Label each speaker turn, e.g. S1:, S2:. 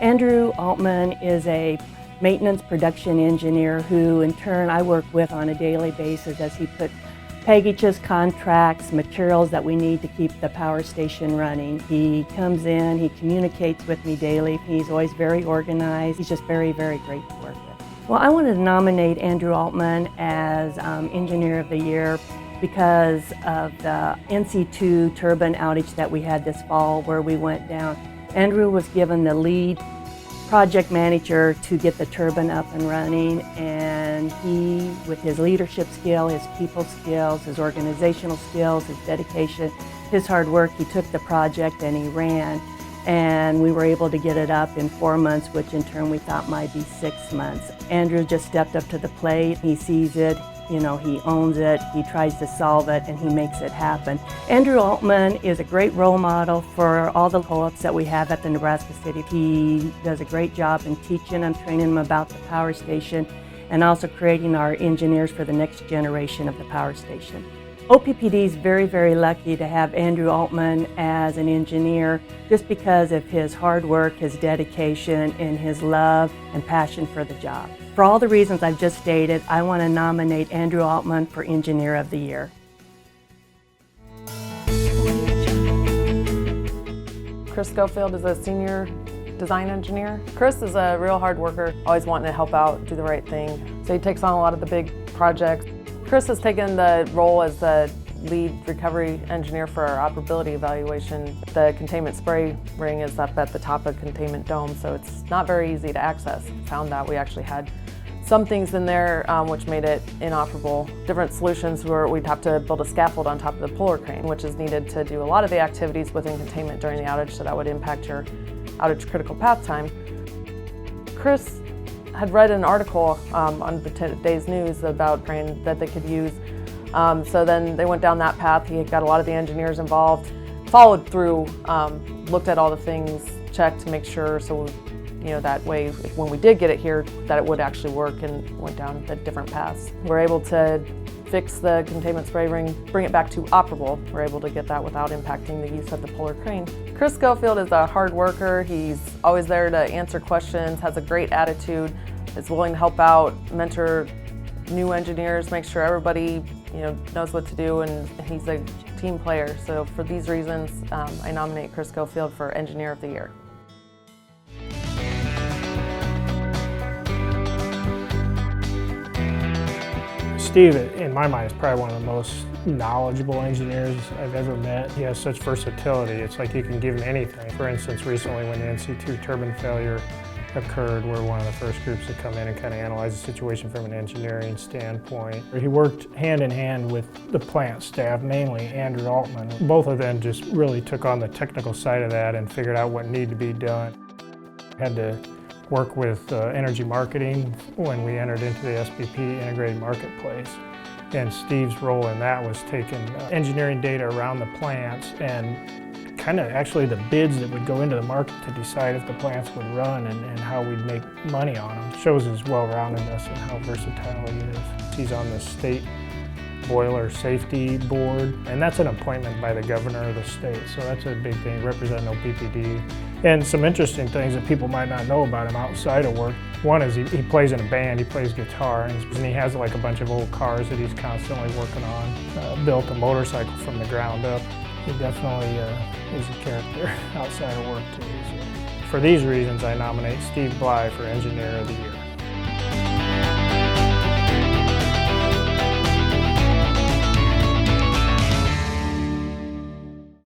S1: Andrew Altman is a maintenance production engineer who in turn I work with on a daily basis as he puts packages, contracts, materials that we need to keep the power station running. He comes in, he communicates with me daily. He's always very organized. He's just very, very great to work with. Well, I wanted to nominate Andrew Altman as Engineer of the Year because of the NC2 turbine outage that we had this fall where we went down. Andrew was given the lead project manager to get the turbine up and running, and he, with his leadership skill, his people skills, his organizational skills, his dedication, his hard work, he took the project and he ran, and we were able to get it up in 4 months, which in turn we thought might be 6 months. Andrew just stepped up to the plate. He sees it, you know, he owns it, he tries to solve it, and he makes it happen. Andrew Altman is a great role model for all the co-ops that we have at the Nebraska City. He does a great job in teaching them, training them about the power station, and also creating our engineers for the next generation of the power station. OPPD is very, very lucky to have Andrew Altman as an engineer just because of his hard work, his dedication, and his love and passion for the job. For all the reasons I've just stated, I want to nominate Andrew Altman for Engineer of the Year.
S2: Chris Scofield is a senior design engineer. Chris is a real hard worker, always wanting to help out, do the right thing. So he takes on a lot of the big projects. Chris has taken the role as the lead recovery engineer for our operability evaluation. The containment spray ring is up at the top of containment dome, so it's not very easy to access. Found out we actually had some things in there which made it inoperable. Different solutions where we'd have to build a scaffold on top of the puller crane, which is needed to do a lot of the activities within containment during the outage, so that would impact your outage critical path time. Chris had read an article on the day's news about crane that they could use. So then they went down that path. He got a lot of the engineers involved, followed through, looked at all the things, checked to make sure, so you know, that way when we did get it here, that it would actually work, and went down the different paths. We're able to fix the containment spray ring, bring it back to operable. We're able to get that without impacting the use of the puller crane. Chris Scofield is a hard worker. He's always there to answer questions, has a great attitude, is willing to help out, mentor new engineers, make sure everybody knows what to do, and he's a team player. So for these reasons, I nominate Chris Scofield for Engineer of the Year.
S3: Steve, in my mind, is probably one of the most knowledgeable engineers I've ever met. He has such versatility. It's like you can give him anything. For instance, recently when the NC2 turbine failure occurred, we're one of the first groups to come in and kind of analyze the situation from an engineering standpoint. He worked hand in hand with the plant staff, mainly Andrew Altman. Both of them just really took on the technical side of that and figured out what needed to be done. Had to work with energy marketing when we entered into the SPP integrated marketplace. And Steve's role in that was taking engineering data around the plants and kind of actually the bids that would go into the market to decide if the plants would run and how we'd make money on them. Shows his well-roundedness and how versatile he is. He's on the state boiler safety board, and that's an appointment by the governor of the state, so that's a big thing, representing OPPD. And some interesting things that people might not know about him outside of work. One is he plays in a band, he plays guitar, and he has like a bunch of old cars that he's constantly working on. Built a motorcycle from the ground up. He definitely is a character outside of work too. So for these reasons, I nominate Steve Bly for Engineer of the Year.